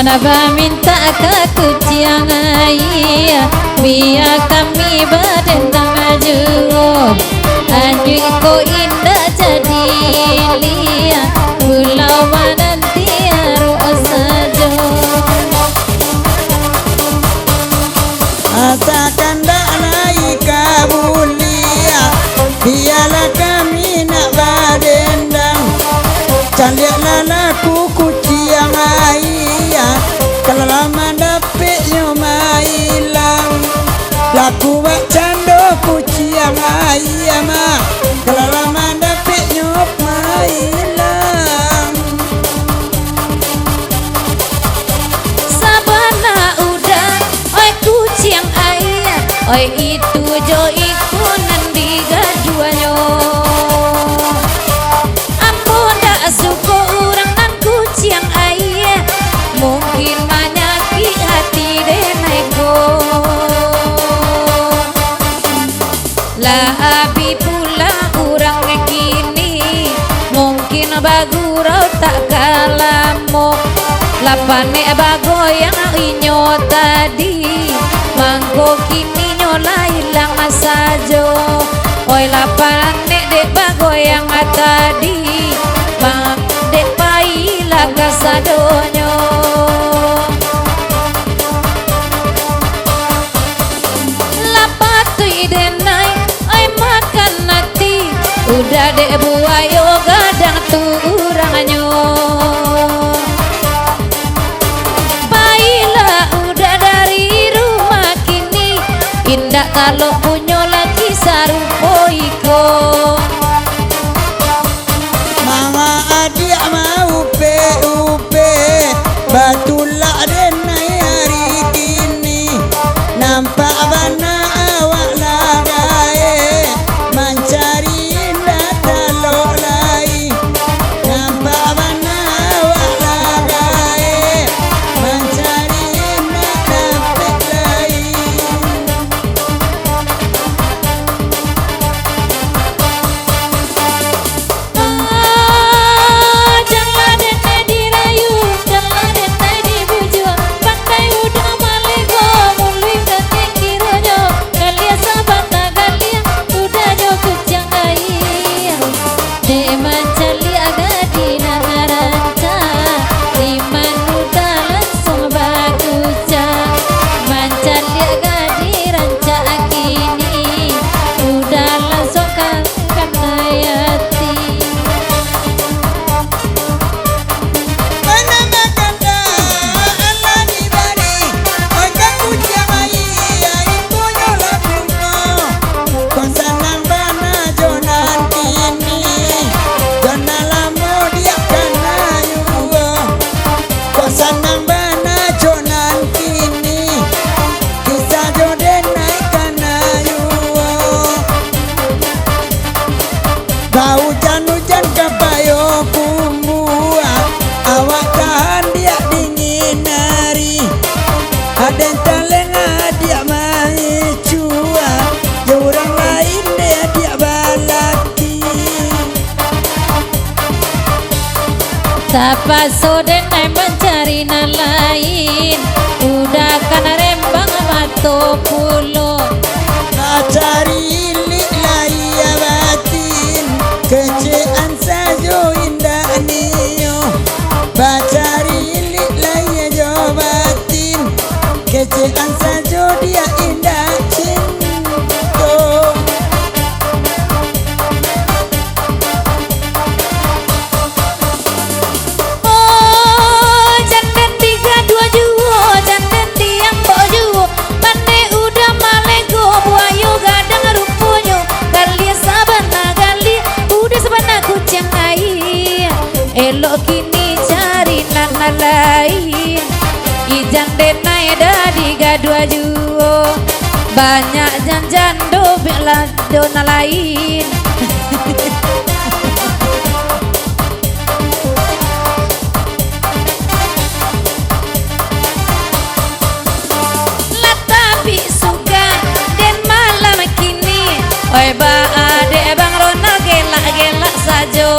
Kenapa minta aku ciangai biar kami berdendam maju anjing ko indah jadi lia pulau nanti harus saja asakan dak naik kabulia biarlah kami nak berdendam caliak lalaku kuciangai kalau lama dapetnya mailang laku bak cando kuciang ayama kalau lama dapetnya mailang sabana udah oi kuciang ayah oi itu jo iku nandi gaduanyo ampun dak suko orang nan kuciang ayah mungkin menyakiti hati denaiku lah abi pula orang kini mungkin bagurau tak kalamok lapane bagoyang inyo tadi mangko kini nyola hilang sajo oi lapane dek bagoyang tadi bang dek paila kasadonyo denai oi makan nati udah dek buayo gadang turanganyo baiklah udah dari rumah kini indah kalau punya lagi sarupo iko mama adik mau upe batulak denai hari kini nampak bana hujan kapayo kumua awak tahan dia dingin hari ada talenga dia mai cua orang lain dia balaki Sapa sodenai mencari nan lain udah kan rembang mato pulo cari ilik laya batin kecean sajo indah niyo bacari ilik laya jo batin kecean sajo dia indah cinta oh janten 32 juwo janten tiang bo juwo mane udah malego buayo gadang rupunyo kali sabana kali udah sabana kucing ai elok kini cari nana lain ijang denai dadi gadua juwo banyak janjan dobek lah dona lain lah tapi suka den malam kini oi ba ade bang Ronald gelak-gelak sajo